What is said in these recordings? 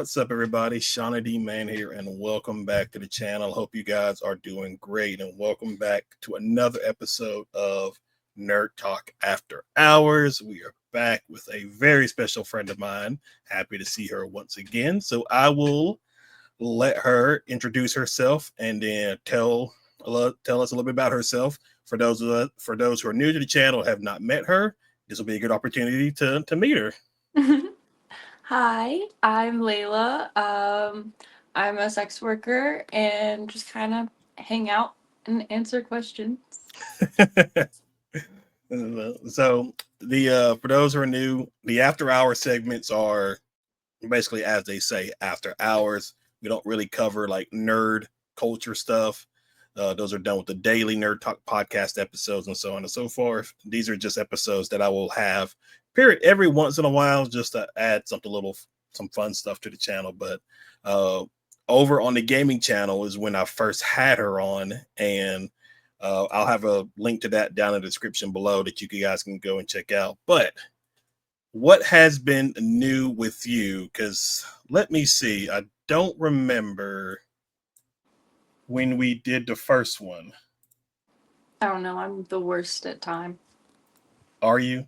What's up, everybody? Shauna D. Man here, and welcome back to the channel. Hope you guys are doing great, and welcome back to another episode of Nerd Talk After Hours. We are back with a very special friend of mine. Happy to see her once again. So I will let her introduce herself and then tell us a little bit about herself. For those who are new to the channel, have not met her, this will be a good opportunity to meet her. Hi, I'm Layla. I'm a sex worker and just kind of hang out and answer questions. So the for those who are new, the after hour segments are basically, as they say, after hours. We don't really cover like nerd culture stuff. Those are done with the daily Nerd Talk podcast episodes and so on and so forth. These are just episodes that I will have period every once in a while just to add some fun stuff to the channel. But uh, over on the gaming channel is when I first had her on, and I'll have a link to that down in the description below that you guys can go and check out. But what has been new with you? Because let me see, I don't remember when we did the first one. I don't know, I'm the worst at time. Are you?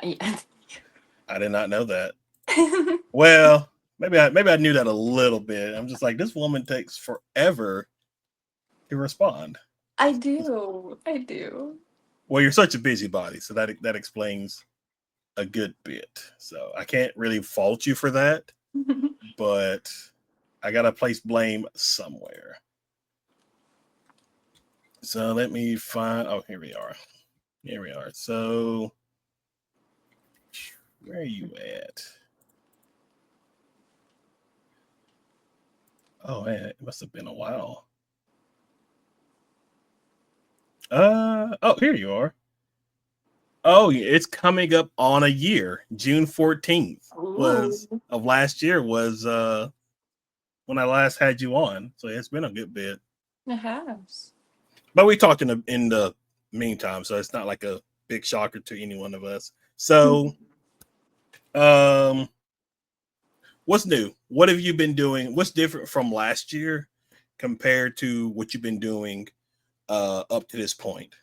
Yeah. I did not know that. Well, maybe I knew that a little bit. I'm just like, this woman takes forever to respond. I do. I do. Well, you're such a busybody, so that explains a good bit. So I can't really fault you for that, but I gotta place blame somewhere. So let me find. Oh, here we are. Here we are. So where are you at? Oh man, it must have been a while. Oh, here you are. Oh, it's coming up on a year. June 14th was Ooh, of last year was when I last had you on. So it's been a good bit. it has. But we talked in the meantime, so it's not like a big shocker to any one of us. So um what's new? What have you been doing? What's different from last year compared to what you've been doing up to this point?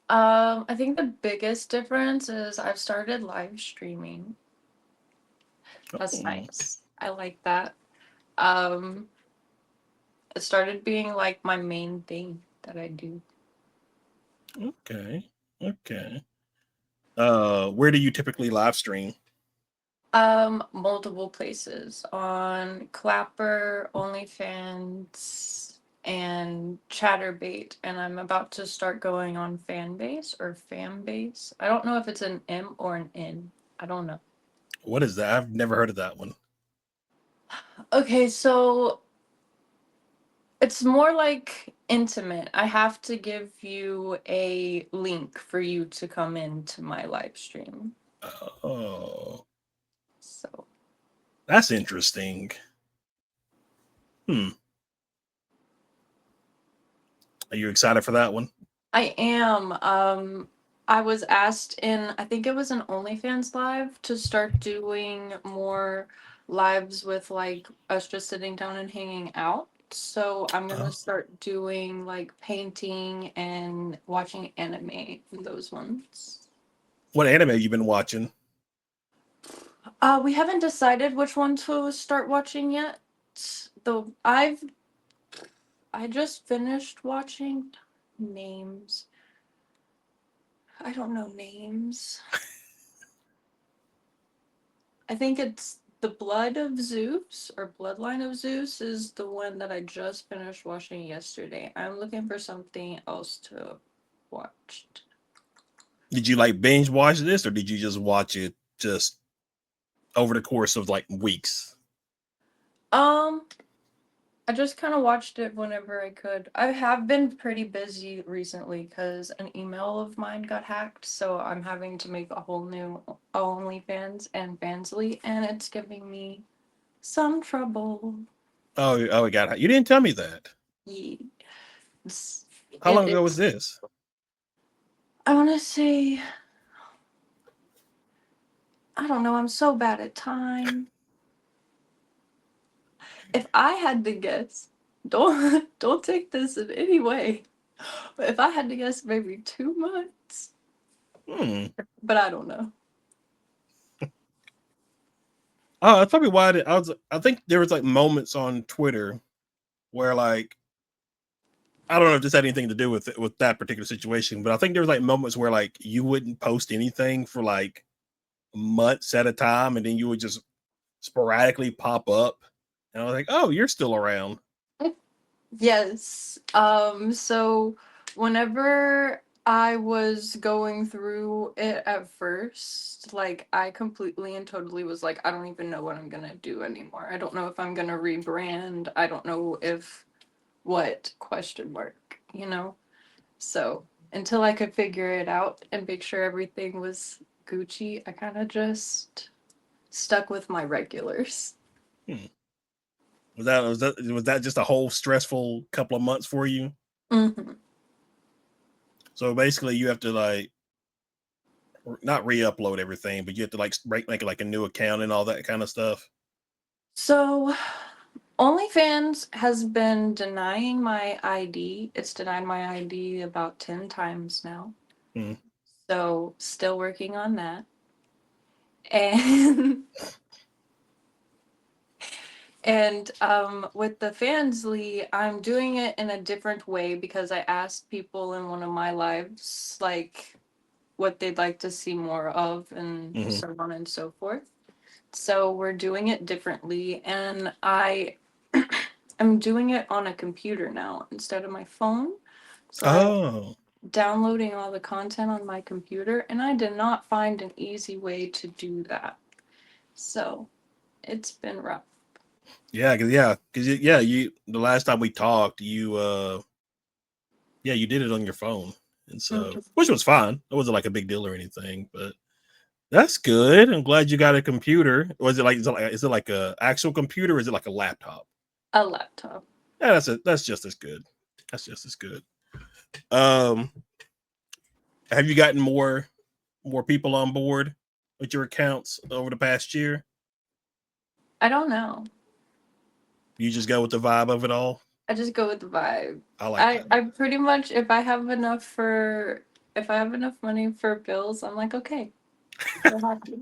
I think the biggest difference is I've started live streaming. That's Oh, nice. I like that. Um, it started being like my main thing that I do. okay. Okay. Where do you typically live stream? Multiple places on Clapper, OnlyFans, and Chatterbait, and I'm about to start going on Fanbase or Fanbase. I don't know if it's an M or an N. I don't know. What is that? I've never heard of that one. Okay, so it's more like intimate. I have to give you a link for you to come into my live stream. Oh, So that's interesting. Hmm. Are you excited for that one? I am. I was asked in, I think it was an OnlyFans live, to start doing more lives with like us just sitting down and hanging out. So I'm gonna Oh, start doing like painting and watching anime in those ones. what anime have you been watching? We haven't decided which one to start watching yet. Though I just finished watching names. I don't know names. I think it's The Blood of Zeus or Bloodline of Zeus is the one that I just finished watching yesterday. I'm looking for something else to watch. Did you like binge watch this, or did you just watch it just over the course of like weeks? Um, I just kind of watched it whenever I could. I have been pretty busy recently because an email of mine got hacked, so I'm having to make a whole new OnlyFans and Fansly, and it's giving me some trouble. Oh, we got. You didn't tell me that. Yes. How long ago was It's, this? I want to say, I don't know, I'm so bad at time. If I had to guess, don't take this in any way. But if I had to guess, maybe 2 months. Hmm. But I don't know. Oh, that's probably why I think there was like moments on Twitter where like I don't know if this had anything to do with that particular situation, but I think there was like moments where like you wouldn't post anything for like months at a time, and then you would just sporadically pop up, and I was like, "Oh, you're still around." Yes. So whenever I was going through it at first, like I completely and totally was like, I don't even know what I'm gonna do anymore. I don't know if I'm gonna rebrand. I don't know if what question mark, you know? So until I could figure it out and make sure everything was Gucci, I kind of just stuck with my regulars. Hmm. Was that just a whole stressful couple of months for you? Hmm. So basically, you have to like not re-upload everything, but you have to like make like a new account and all that kind of stuff. So OnlyFans has been denying my ID. It's denied my ID about 10 times now. Hmm. So still working on that. And with the Fansly, I'm doing it in a different way because I asked people in one of my lives like what they'd like to see more of and Hmm. so on and so forth. So we're doing it differently and I am doing it on a computer now instead of my phone. So I'm Oh, downloading all the content on my computer and I did not find an easy way to do that. So it's been rough. yeah, you the last time we talked, you did it on your phone, and so Mhm. which was fine. It wasn't like a big deal or anything, but that's good. I'm glad you got a computer. Was it like is it like a actual computer? Or is it like a laptop? A laptop. Yeah, that's just as good. That's just as good. Um, have you gotten more people on board with your accounts over the past year? I don't know. You just go with the vibe of it all. I just go with the vibe. I like I that. I pretty much if I have enough money for bills, I'm like okay. We're happy.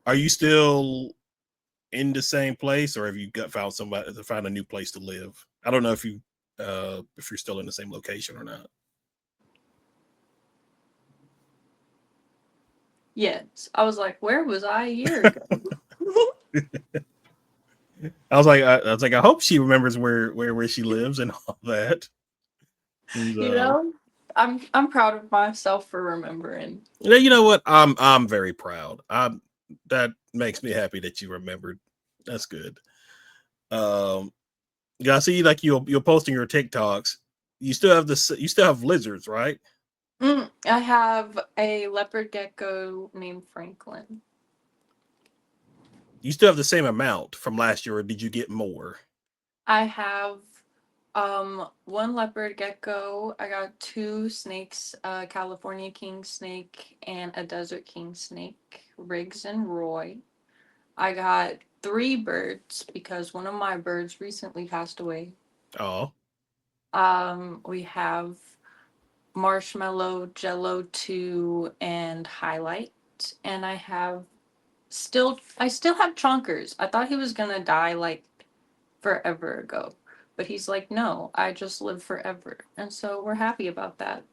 Are you still in the same place, or have you got found a new place to live? I don't know if you're still in the same location or not. Yes. I was like, where was I a year ago? I was like, I hope she remembers where she lives and all that. And You know? I'm proud of myself for remembering. you know what? I'm very proud. That makes me happy that you remembered. That's good. Um, yeah, I see like you're posting your TikToks. You still have lizards, right? I have a leopard gecko named Franklin. You still have the same amount from last year, or did you get more? I have one leopard gecko. I got two snakes, a California king snake and a desert king snake, Riggs and Roy. I got three birds because one of my birds recently passed away. Oh, We have Marshmallow, Jello 2, and Highlight. And I still have Chonkers. I thought he was gonna die like forever ago. But he's like, no, I just live forever. And so we're happy about that.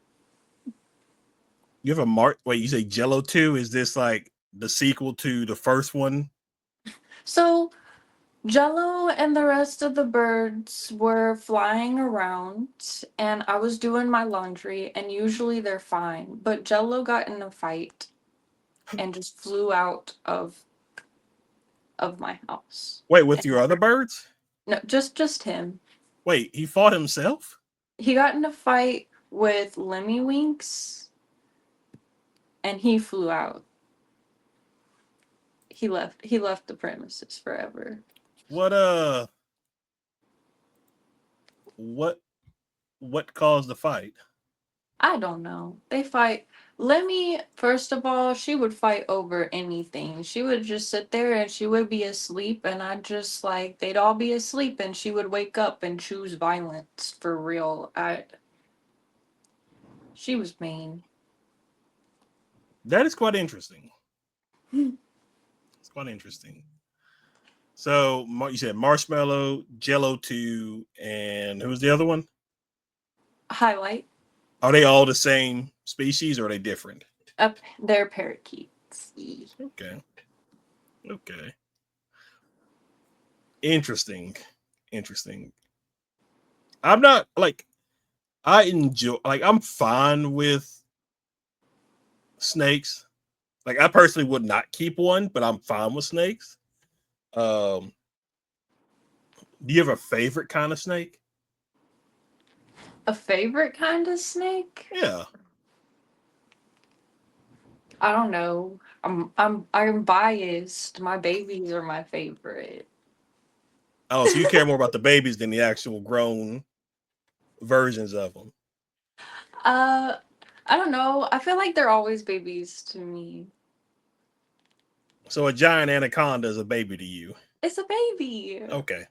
you have a mark. Wait, you say Jello 2? Is this like the sequel to the first one? So Jello and the rest of the birds were flying around, and I was doing my laundry, and usually they're fine. But Jello got in a fight and just flew out of my house. Wait, with your other birds? No, just him. Wait, he fought himself? He got in a fight with Lemmy Winks, and he flew out. He left the premises forever. What what what caused the fight? I don't know. They fight. First of all, she would fight over anything. She would just sit there and she would be asleep, and I'd just like, they'd all be asleep, and she would wake up and choose violence for real. She was mean. That is quite interesting. It's quite interesting. So you said marshmallow, Jello 2, and who's the other one? Highlight. Are they all the same species or are they different? They're parakeets. Okay. Okay. Interesting. Interesting. I'm not like I enjoy like I'm fine with snakes. Like I personally would not keep one, but I'm fine with snakes. Um do you have a favorite kind of snake? A favorite kind of snake? Yeah. I don't know. I'm biased. My babies are my favorite. Oh, so you care more about the babies than the actual grown versions of them. Uh, I don't know. I feel like they're always babies to me. So a giant anaconda is a baby to you. It's a baby. Okay.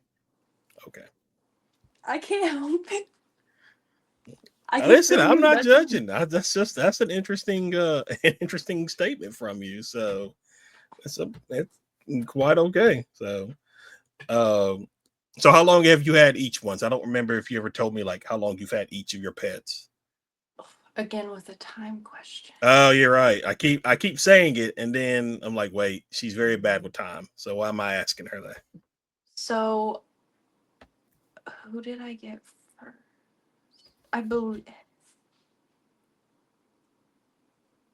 Okay. I can't help it. I can Listen, feel I'm you not judging. judging. that's an interesting an interesting statement from you. So it's quite okay. Um so how long have you had each one? So I don't remember if you ever told me like how long you've had each of your pets. Again with a time question. Oh, you're right. I keep saying it, and then I'm like, wait, she's very bad with time. So why am I asking her that? So, who did I get first? I believe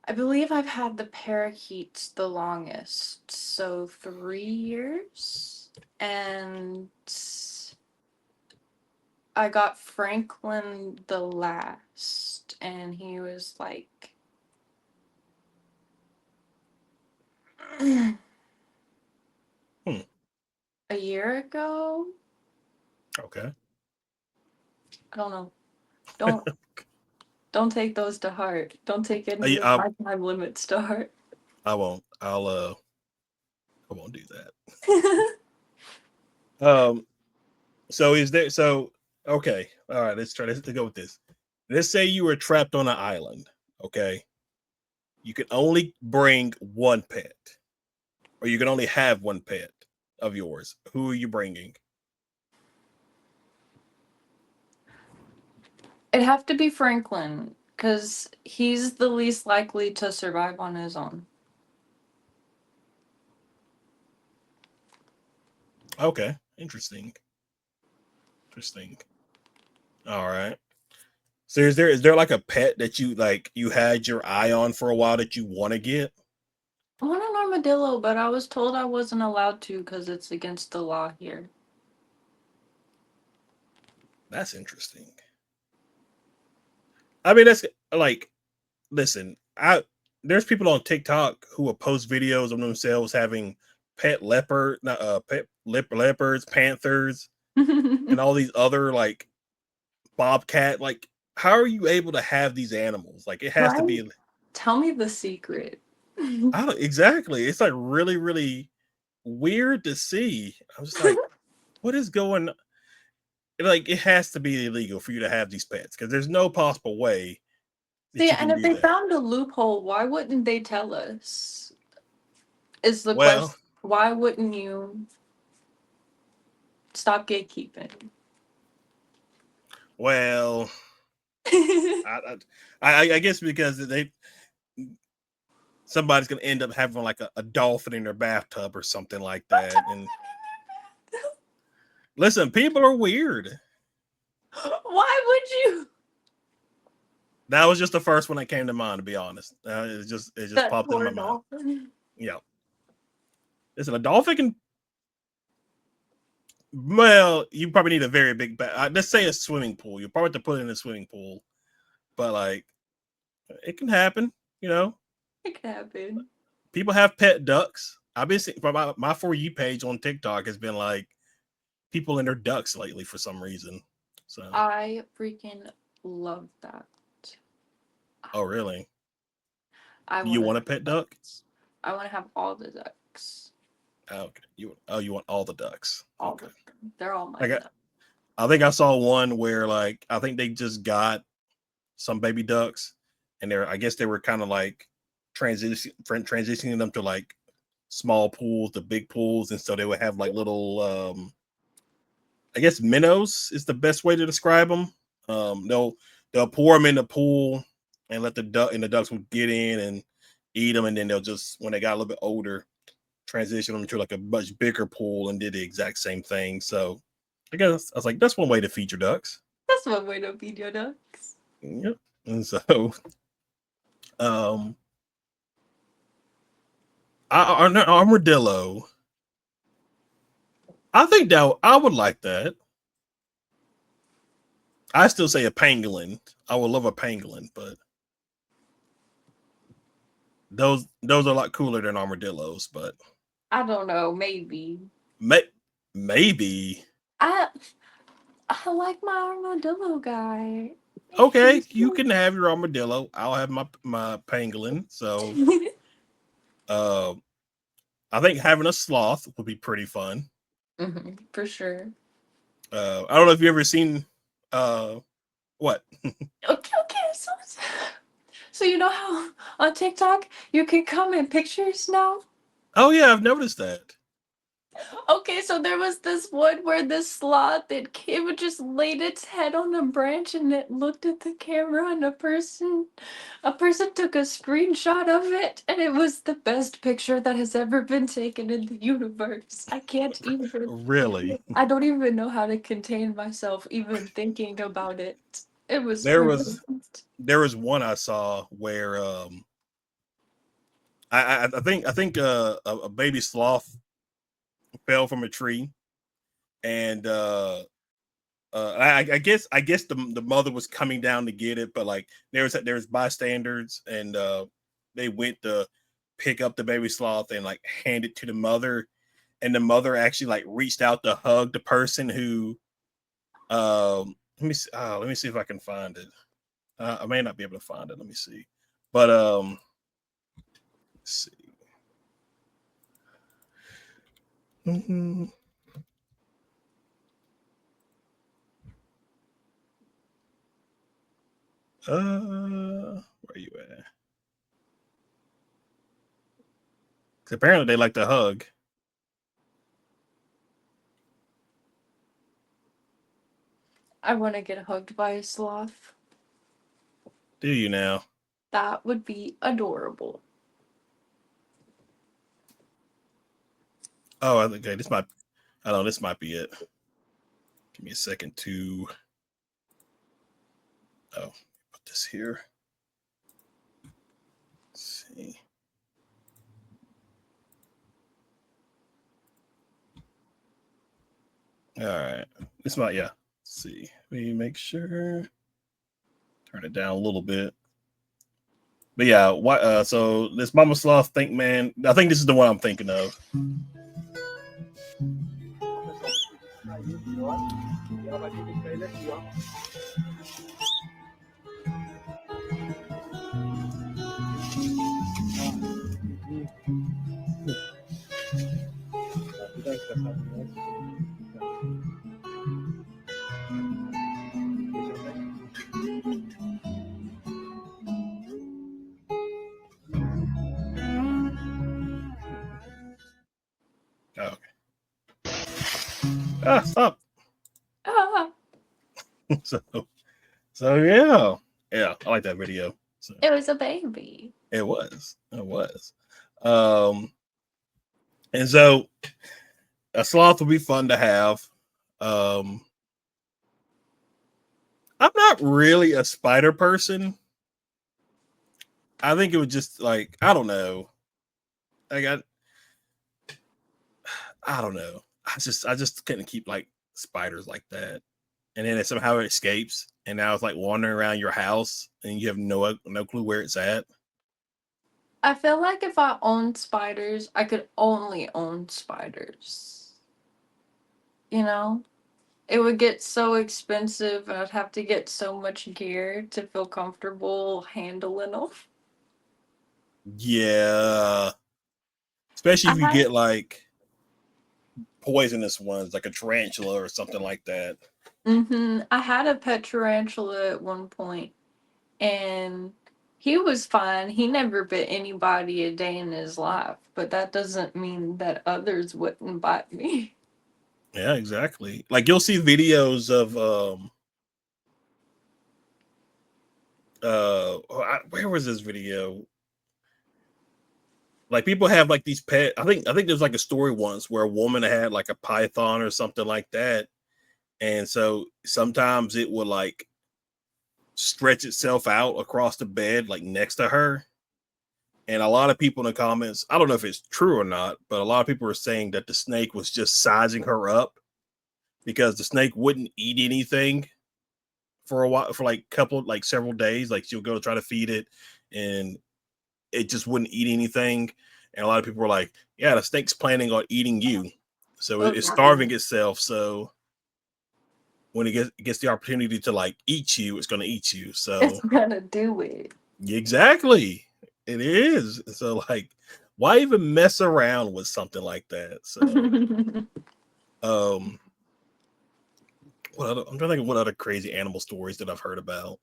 I believe I've had the parakeets the longest, so 3 years. And I got Franklin the last, and he was like Hmm. a year ago. Okay. I don't know. Don't don't take those to heart. Don't take any I, of I my time limits to heart. I won't. I won't do that. Um. So is there? So okay. All right. Let's try to go with this. Let's say you were trapped on an island. Okay. You can only bring one pet, or you can only have one pet of yours. Who are you bringing? It'd have to be Franklin, because he's the least likely to survive on his own. Okay. Interesting. Interesting. All right. So is there like a pet that you had your eye on for a while that you want to get? I want an armadillo, but I was told I wasn't allowed to because it's against the law here. That's interesting. I mean, that's like, listen, I there's people on TikTok who will post videos of themselves having leopards, panthers, and all these other like bobcat. Like, how are you able to have these animals? Like, it has to Right? be. Tell me the secret. I don't exactly. It's like really, really weird to see. I'm just like, what is going? Like, it has to be illegal for you to have these pets because there's no possible way that See, you and can if do they that. found a loophole, why wouldn't they tell us? Is the Well, question. Why wouldn't you stop gatekeeping? well, I guess because somebody's gonna end up having like a dolphin in their bathtub or something like that. And listen, people are weird. Why would you? That was just the first one that came to mind, to be honest. It just That popped into my poor mind. dolphin. Yeah, listen, a dolphin can. Well, you probably need a very big. Let's say a swimming pool. You probably have to put it in a swimming pool, but like it can happen. You know, It could happen. people have pet ducks. I've been seeing my For You page on TikTok has been like people and their ducks lately for some reason. So, I freaking love that. oh really? I You want to want a have pet duck? ducks. I want to have all the ducks. Oh, okay. You want all the ducks. All Okay. of them. They're all I my got ducks. I think I saw one where like I think they just got some baby ducks, and they're I guess they were kind of like transitioning them to like small pools to big pools, and so they would have like little I guess minnows is the best way to describe them. They'll pour them in the pool and let the ducks will get in and eat them, and then they'll just when they got a little bit older transition them to like a much bigger pool and did the exact same thing. So I guess I was like, that's one way to feed your ducks. That's one way to feed your ducks. Yep. And so um an armadillo. I think that I would like that. I still say a pangolin. I would love a pangolin, but those are a lot cooler than armadillos. But I don't know. Maybe. may, maybe I I like my armadillo guy. okay, He's you can have your armadillo. I'll have my pangolin. So uh, I think having a sloth would be pretty fun. for sure. I don't know if you ever seen uh what? Okay, okay. So you know how on TikTok you can comment pictures now? Oh yeah, I've noticed that. Okay, so there was this one where this sloth it would just laid its head on a branch and it looked at the camera and a person took a screenshot of it and it was the best picture that has ever been taken in the universe. I can't even Really, I don't even know how to contain myself even thinking about it. It was there really was there was one I saw where I think a baby sloth fell from a tree and I guess the mother was coming down to get it, but like there was bystanders and they went to pick up the baby sloth and like hand it to the mother, and the mother actually like reached out to hug the person who let me see if I can find it. I may not be able to find it. Let me see, but let's see. Mhm. Where you at? 'Cause apparently they like to hug. I want to get hugged by a sloth. Do you now? That would be adorable. Oh, okay. This might. I don't know. This might be it. Give me a second to. Oh, put this here. Let's see. All right. This might. Yeah. Let's see. Let me make sure. Turn it down a little bit. But yeah. Why? So this Mama Sloth think man. I think this is the one I'm thinking of. Oh, okay. Ah, stop. Ah, so so yeah. Yeah. I like that video. So it was a baby. it was. It was. Um. And so a sloth would be fun to have. Um, I'm not really a spider person. I think it would just like I don't know. I got I don't know. I just couldn't keep like spiders like that. And then it somehow it escapes, and now it's like wandering around your house, and you have no clue where it's at. I feel like if I owned spiders, I could only own spiders. You know? It would get so expensive and I'd have to get so much gear to feel comfortable handling them. Yeah, especially I if you had get like poisonous ones, like a tarantula or something like that. I had a pet tarantula at one point, and he was fine. He never bit anybody a day in his life, but that doesn't mean that others wouldn't bite me. Yeah, exactly. Like you'll see videos of where was this video? Like people have like these pet. I think there's like a story once where a woman had like a python or something like that, and so sometimes it would like stretch itself out across the bed like next to her. And a lot of people in the comments, I don't know if it's true or not, but a lot of people are saying that the snake was just sizing her up because the snake wouldn't eat anything for a while, for like several days. Like she'll go to try to feed it and it just wouldn't eat anything. And a lot of people were like, yeah, the snake's planning on eating you. So Oh, it's starving itself. So when it gets the opportunity to like eat you, it's going to eat you. it's So gonna do it. exactly, it is. So like, why even mess around with something like that? So um, I'm trying to think of what other crazy animal stories that I've heard about.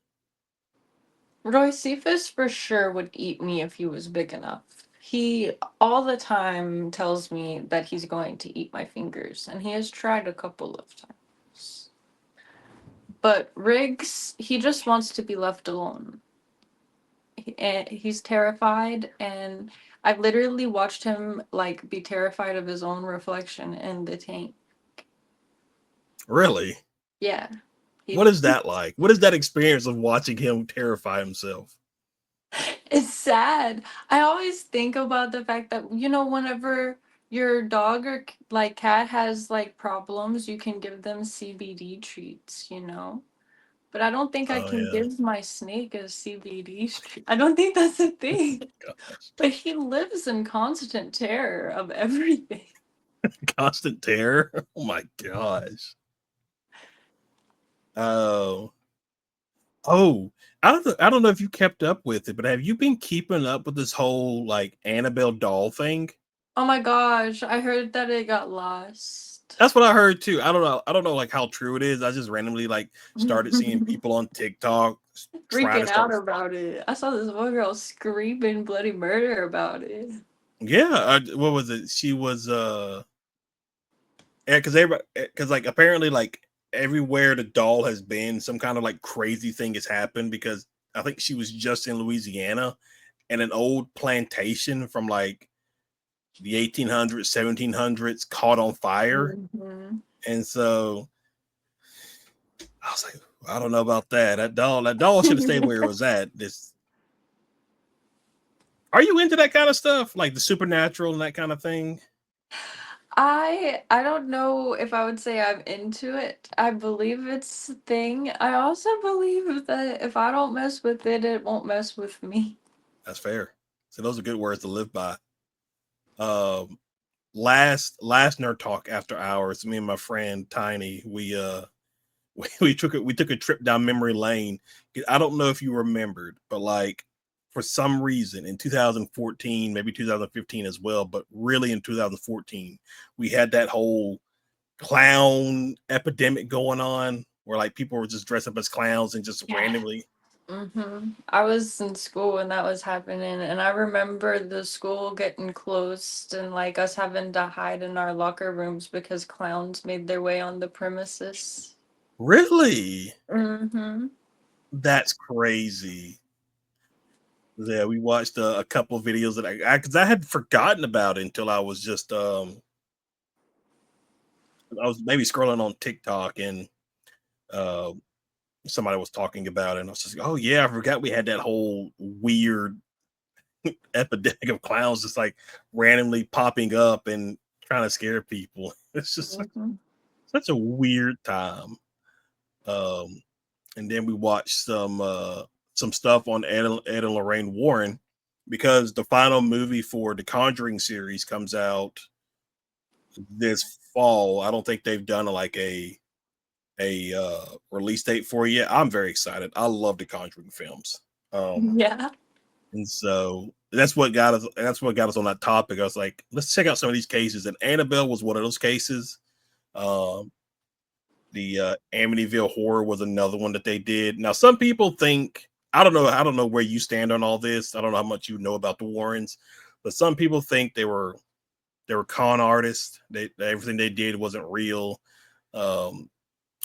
Roycephus for sure would eat me if he was big enough. He all the time tells me that he's going to eat my fingers, and he has tried a couple of times. But Riggs, he just wants to be left alone. He's terrified, and I've literally watched him like be terrified of his own reflection in the tank. Really, Yeah, what he is that like? What is that experience of watching him terrify himself? it's sad. I always think about the fact that, whenever your dog or like cat has like problems, you can give them CBD treats. But I don't think I Oh can yeah, give my snake a CBD treat. I don't think that's a thing. gosh, But he lives in constant terror of everything. constant terror. Oh my gosh. Oh, oh. I don't know if you kept up with it, but have you been keeping up with this whole like Annabelle doll thing? Oh my gosh, I heard that it got lost. That's what I heard too. I don't know like how true it is. I just randomly like started seeing people on TikTok try to Freaking start. out about it. I saw this one girl screaming bloody murder about it. Yeah, what was it? She was yeah, because everybody, because like apparently like everywhere the doll has been, some kind of like crazy thing has happened because I think she was just in Louisiana and an old plantation from like the 1800s, 1700s caught on fire. Mhm. And so I was like, I don't know about that. That doll should have stayed where it was at. This Are you into that kind of stuff, like the supernatural and that kind of thing? I don't know if I would say I'm into it. I believe it's a thing. I also believe that if I don't mess with it, it won't mess with me. That's fair. So those are good words to live by. Um, last nerd talk after hours, me and my friend Tiny, we took a trip down memory lane. I don't know if you remembered, but like for some reason in 2014, maybe 2015 as well, but really in 2014, we had that whole clown epidemic going on where like people were just dressed up as clowns and just Yeah. randomly. I was in school when that was happening, and I remember the school getting closed and like us having to hide in our locker rooms because clowns made their way on the premises. Really? Mm-hmm. That's crazy. Yeah, we watched a couple of videos that because I had forgotten about it until I was maybe scrolling on TikTok and uh somebody was talking about it and I was just like, oh yeah, I forgot we had that whole weird epidemic of clowns just like randomly popping up and trying to scare people. It's just Mm-hmm. such a weird time. Um and then we watched some stuff on Ed and Lorraine Warren because the final movie for the Conjuring series comes out this fall. I don't think they've done like a release date for it yet. I'm very excited. I love the Conjuring films. Yeah. And so that's what got us. That's what got us on that topic. I was like, let's check out some of these cases, and Annabelle was one of those cases. Um, the Amityville Horror was another one that they did. Now, some people think I don't know. I don't know where you stand on all this. I don't know how much you know about the Warrens, but some people think they were con artists. Everything they did wasn't real. Um,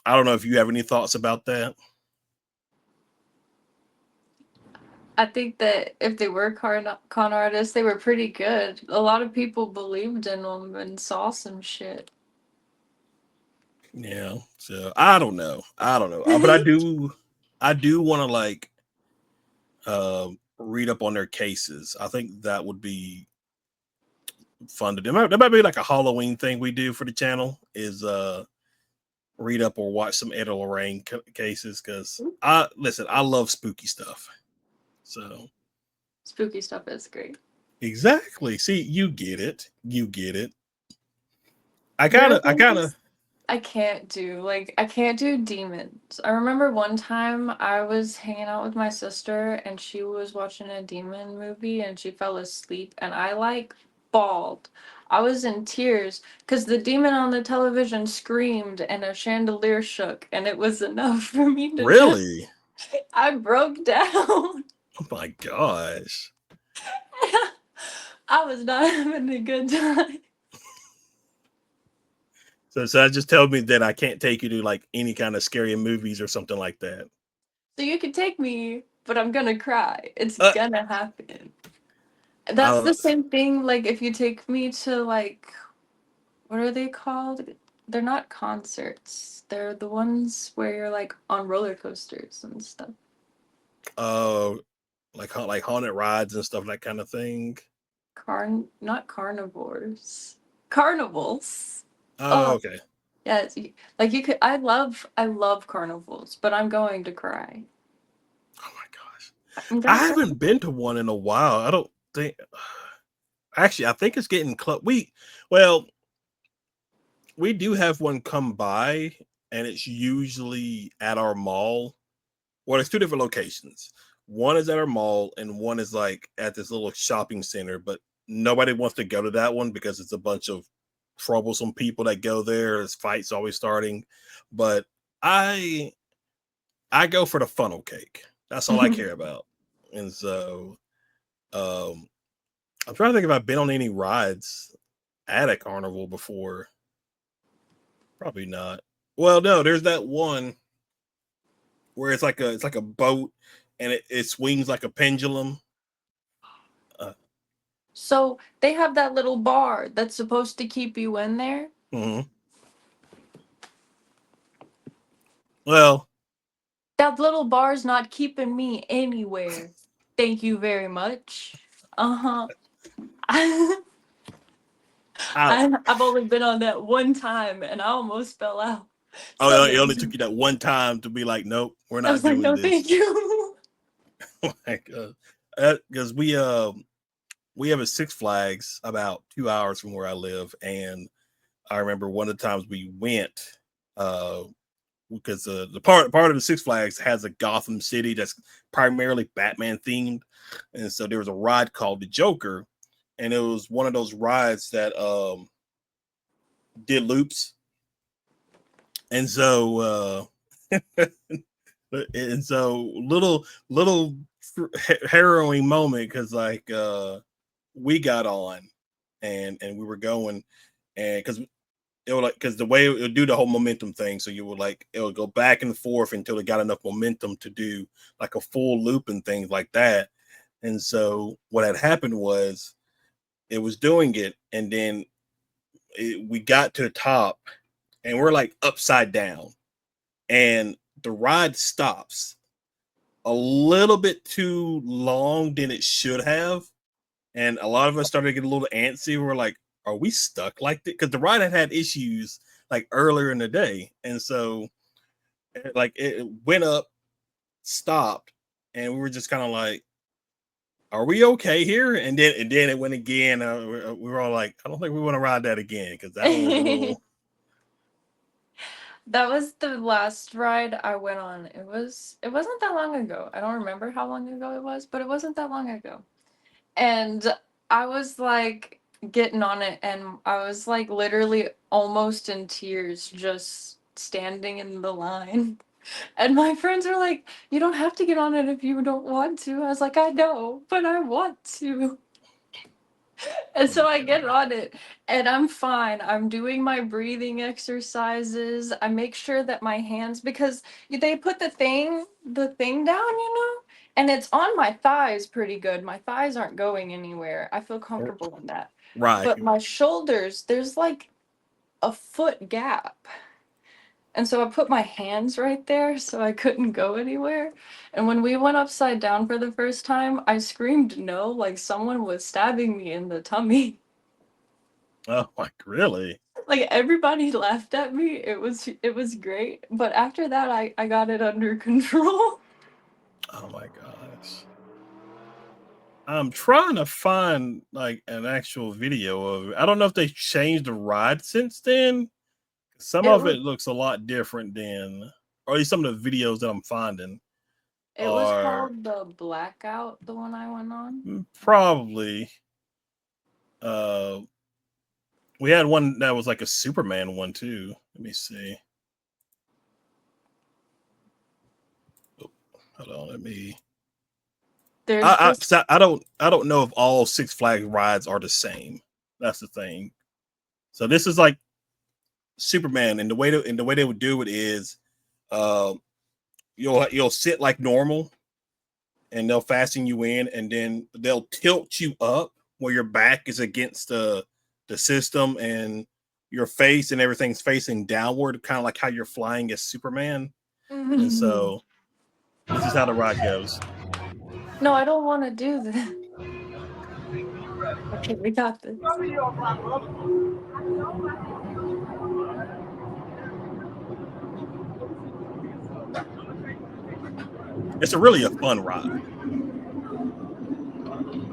I don't know if you have any thoughts about that. I think that if they were con artists, they were pretty good. A lot of people believed in them and saw some shit. Yeah. So I don't know. I don't know. But I do want to like read up on their cases. I think that would be fun to do. That might be like a Halloween thing we do for the channel. Is read up or watch some Ed Lorraine cases because I listen. I love spooky stuff. So Spooky stuff is great. exactly. See, you get it. You get it. There are I kind of. things I can't do. Like, I can't do demons. I remember one time I was hanging out with my sister and she was watching a demon movie and she fell asleep and I like bawled. I was in tears because the demon on the television screamed and a chandelier shook and it was enough for me to just. Really? I broke down. Oh my gosh. I was not having a good time. So that just tells me that I can't take you to like any kind of scary movies or something like that. So you can take me, but I'm gonna cry. It's Uh, gonna happen. I That's don't the know. same thing, like, if you take me to, like, what are they called? They're not concerts. They're the ones where you're, like, on roller coasters and stuff. Uh, like haunted rides and stuff, that kind of thing. Not carnivores. Carnivals. Oh, Oh, okay. yes. Like, you could, I love carnivals, but I'm going to cry. Oh my gosh. I'm I gonna cry. haven't been to one in a while. I don't think. Actually, I think it's getting close. Well, we do have one come by, and it's usually at our mall. Well, it's two different locations. One is at our mall, and one is like at this little shopping center. But nobody wants to go to that one because it's a bunch of troublesome people that go there. There's fights always starting. But I I go for the funnel cake. That's all I care about. And so um I'm trying to think if I've been on any rides at a carnival before. Probably not. Well, no, there's that one where it's like a boat and it swings like a pendulum. Uh, So they have that little bar that's supposed to keep you in there. mhm. Well, That little bar's not keeping me anywhere. Thank you very much. Uh-huh. I I've only been on that one time and I almost fell out. oh, Somebody it only was, took you that one time to be like, nope, we're I not was like, doing no, this. thank you. Like, because we have a Six Flags about 2 hours from where I live, and I remember one of the times we went, uh, because the part of the Six Flags has a Gotham City that's primarily Batman themed, and so there was a ride called the Joker, and it was one of those rides that did loops, and so and so little harrowing moment because like we got on and we were going and because it would like because the way it would do the whole momentum thing, so you would like it would go back and forth until it got enough momentum to do like a full loop and things like that. And so what had happened was it was doing it, and then we got to the top, and we're like upside down, and the ride stops a little bit too long than it should have, and a lot of us started to get a little antsy. We're like, "Are we stuck like that?" Because the ride had issues like earlier in the day, and so like it went up, stopped, and we were just kind of like, "Are we okay here?" And then it went again. We were all like, "I don't think we want to ride that again because that one was a little." That was the last ride I went on. It wasn't that long ago. I don't remember how long ago it was, but it wasn't that long ago. And I was like getting on it, and I was like literally almost in tears just standing in the line. And my friends are like, "You don't have to get on it if you don't want to." I was like, "I know, but I want to." And Oh so my I get god. on it and I'm fine. I'm doing my breathing exercises. I make sure that my hands, because they put the thing down, and it's on my thighs pretty good. My thighs aren't going anywhere. I feel comfortable in that. Right. But my shoulders, there's like a foot gap. And so I put my hands right there so I couldn't go anywhere. And when we went upside down for the first time, I screamed no, like someone was stabbing me in the tummy. Oh my, really? Like everybody laughed at me. It was great. But after that I got it under control. Oh my gosh. I'm trying to find like an actual video of it. I don't know if they changed the ride since then. Some It of was it looks a lot different than, or at least some of the videos that I'm finding it was are called the Blackout, the one I went on. probably. Uh, we had one that was like a Superman one too. Let me see. Oh, hold on, let me. There's this I don't know if all Six Flags rides are the same. That's the thing. So this is like Superman, and the way they would do it is, uh, you'll sit like normal, and they'll fasten you in, and then they'll tilt you up where your back is against the system, and your face and everything's facing downward, kind of like how you're flying as Superman. And so this is how the ride goes. No, I don't want to do this. Okay, we got this. It's a really a fun ride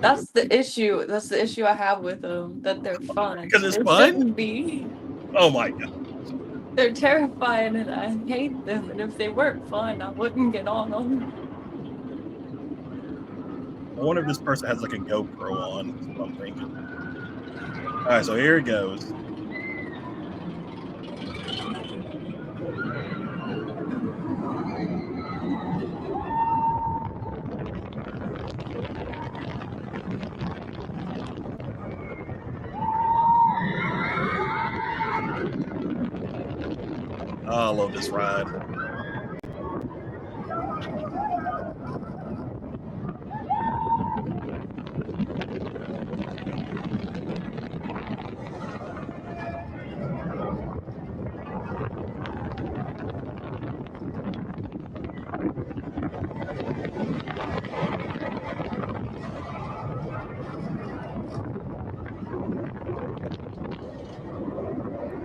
That's the issue I have with them, that they're fun. because it's They fun. shouldn't be. Oh my god! They're terrifying and I hate them. And if they weren't fun, I wouldn't get on them. I wonder if this person has like a GoPro on. That's what I'm thinking. All right, so here it goes. Oh, I love this ride.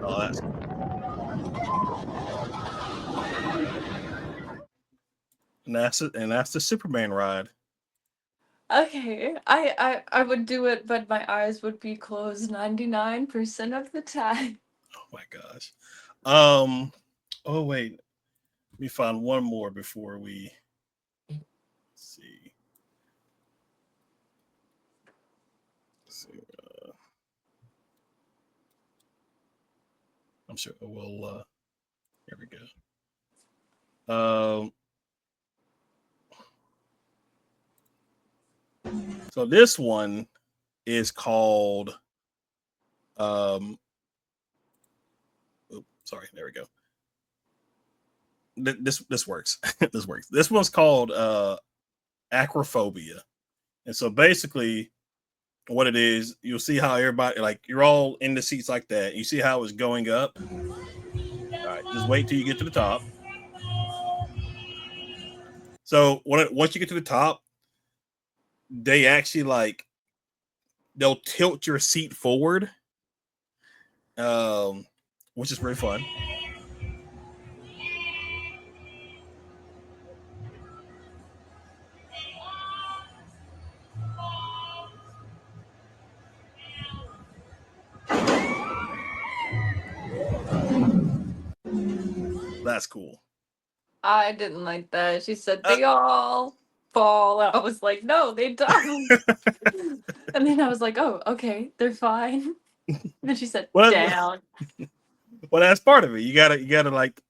Oh, that's cool. And that's the Superman ride. Okay, I would do it, but my eyes would be closed 99% of the time. Oh my gosh. Um. Oh wait, let me find one more before we see. Let's see. I'm sure we'll. Here we go. So this one is called. Um. Oops, sorry. There we go. This works. This works. This one's called acrophobia, and so basically what it is, you'll see how everybody, like, you're all in the seats like that. You see how it's going up. All right, just wait till you get to the top. So once you get to the top, they actually like they'll tilt your seat forward, um, which is very fun. That's cool. I didn't like that. She said Uh, they all. fall. And I was like, no, they don't. And then I was like, oh, okay, they're fine. And then she said, well, down. well, that's part of it. You gotta like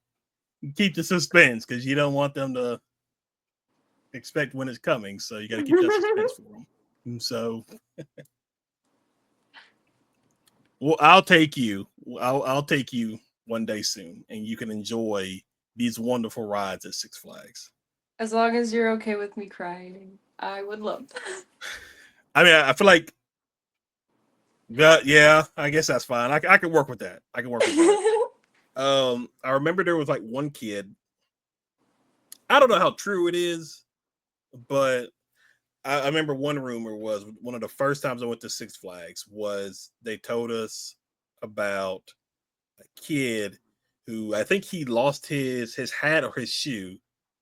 keep the suspense because you don't want them to expect when it's coming. So you got to keep that suspense for them. And so, well, I'll take you. I'll take you one day soon, and you can enjoy these wonderful rides at Six Flags. As long as you're okay with me crying, I would love that. I mean, I feel like, yeah, I guess that's fine. I can work with that. I can work with that. I remember there was like one kid. I don't know how true it is, but I remember one rumor was one of the first times I went to Six Flags was they told us about a kid who I think he lost his hat or his shoe.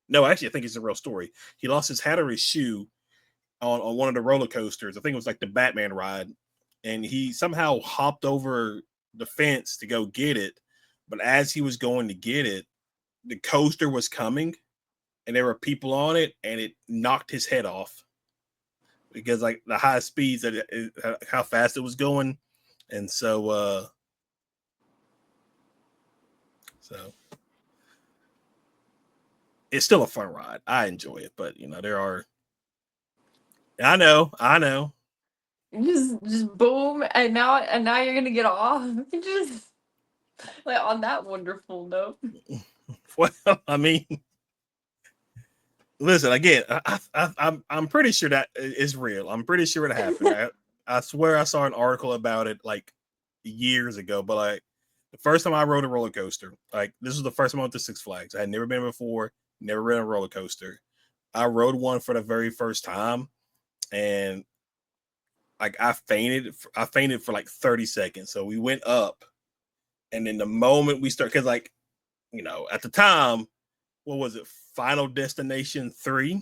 No, actually, I think it's a real story. He lost his hat or his shoe on one of the roller coasters. I think it was like the Batman ride, and he somehow hopped over the fence to go get it. But as he was going to get it, the coaster was coming, and there were people on it, and it knocked his head off because like the high speeds how fast it was going, and so it's still a fun ride. I enjoy it, but there are. I know. Just boom, and now you're gonna get off. Just like on that wonderful note. Well, I mean, listen again. I'm pretty sure that is real. I'm pretty sure it happened. I swear I saw an article about it like years ago. But like the first time I rode a roller coaster, like this was the first time I went to Six Flags. I had never been before. Never ridden a roller coaster. I rode one for the very first time, and like I fainted. I fainted for like 30 seconds. So we went up, and then the moment we start, because like at the time, what was it? Final Destination 3,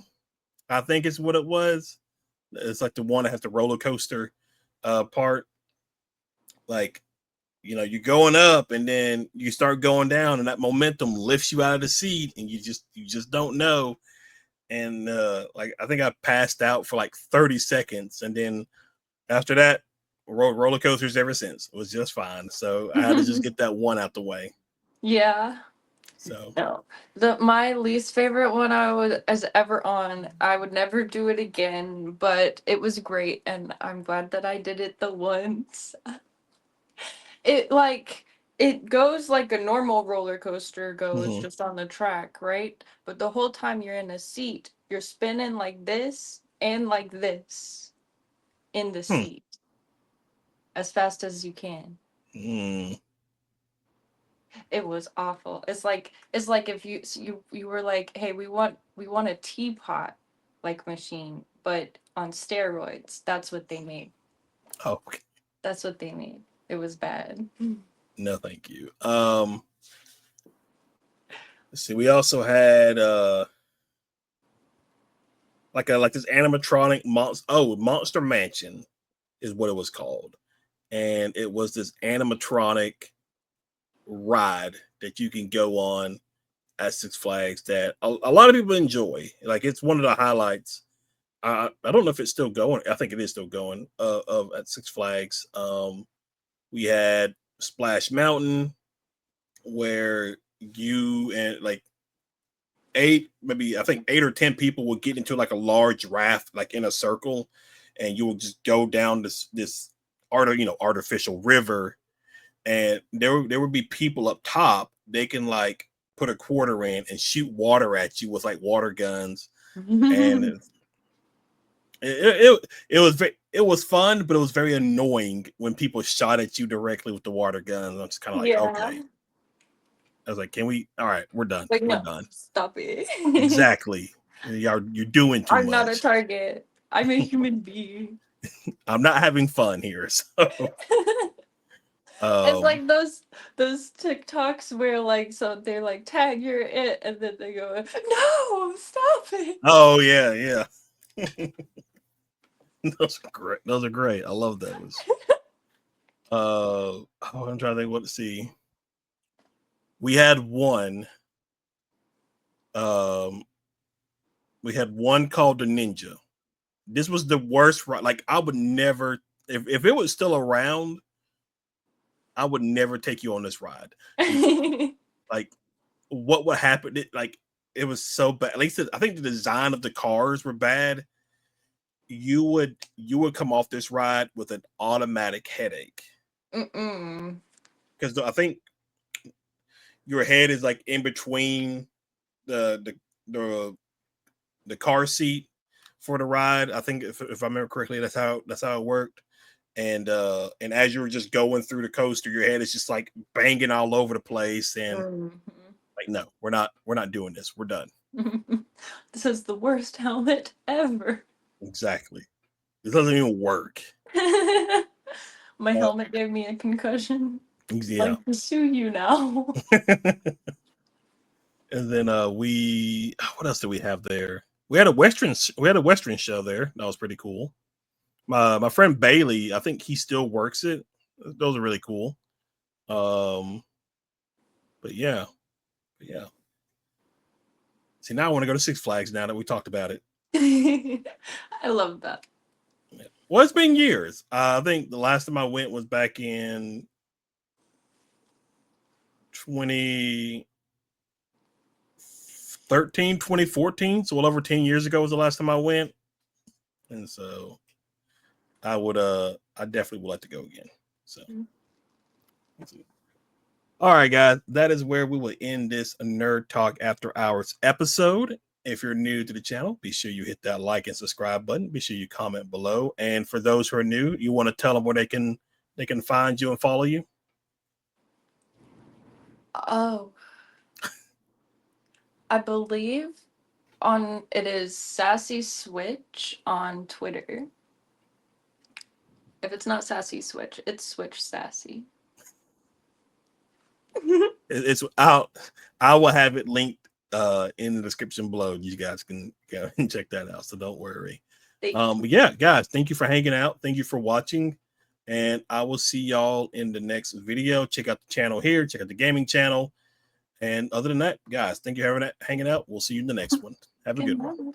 I think is what it was. It's like the one that has the roller coaster part. Like you're going up, and then you start going down, and that momentum lifts you out of the seat, and you just don't know. And like I think I passed out for like 30 seconds, and then after that, rode roller coasters ever since. It was just fine. So I had to just get that one out the way. Yeah. So No. My least favorite one I was ever on. I would never do it again, but it was great and I'm glad that I did it the once. It like it goes like a normal roller coaster goes mhm. just on the track, right? But the whole time you're in a seat, you're spinning like this and like this in the Hmm. seat as fast as you can. Mm. It was awful. It's like if you were like, "Hey, we want a teapot like machine, but on steroids." That's what they made. Oh, okay. That's what they made. It was bad. No, thank you. Let's see. We also had like this animatronic monster. Oh, Monster Mansion is what it was called, and it was this animatronic ride that you can go on at Six Flags that a lot of people enjoy. Like it's one of the highlights. I don't know if it's still going. I think it is still going. Of at Six Flags. We had Splash Mountain where you and like maybe I think 8 or 10 people will get into like a large raft, like in a circle, and you will just go down this artificial river, and there would be people up top. They can like put a quarter in and shoot water at you with like water guns, and it was it was fun, but it was very annoying when people shot at you directly with the water guns. I'm just kind of like, Yeah. okay. I was like, can we? All right, we're done. Like We're no, done. stop it. Exactly. You're doing too I'm not a much. target. I'm a human being. I'm not having fun here. So, It's um, like those TikToks where like so they're like tag you're it and then they go no stop it. oh yeah, yeah. Those are great. Those are great. I love those. I'm trying to think what to see. We had one. Um, We had one called the Ninja. This was the worst ride. Like, I would never, if it was still around, I would never take you on this ride. Like, what would happen? It was so bad. At least I think the design of the cars were bad. You would come off this ride with an automatic headache. Because I think your head is like in between the car seat for the ride. I think if I remember correctly, that's how it worked. And as you were just going through the coaster, your head is just like banging all over the place. And like, no, we're not doing this. We're done. This is the worst helmet ever. Exactly. This doesn't even work. My helmet gave me a concussion. Yeah. I can sue you now. And then what else did we have there? We had a Western show there. That was pretty cool. My friend Bailey, I think he still works it. Those are really cool. But yeah. See, now I want to go to Six Flags now that we talked about it. I love that. Well, it's been years. I think the last time I went was back in 2014. So well over 10 years ago was the last time I went. And so I definitely would like to go again. So all right, guys, that is where we will end this Nerd Talk After Hours episode. If you're new to the channel, be sure you hit that like and subscribe button. Be sure you comment below. And for those who are new, you want to tell them where they can find you and follow you? Oh. I believe it is Sassy Switch on Twitter. If it's not Sassy Switch, it's SwitchSassy. It's out. I will have it linked in the description below. You guys can go and check that out. So don't worry. But yeah, guys, thank you for hanging out. Thank you for watching. And I will see y'all in the next video. Check out the channel here. Check out the gaming channel. And other than that, guys, thank you for hanging out. We'll see you in the next one. Have a good one.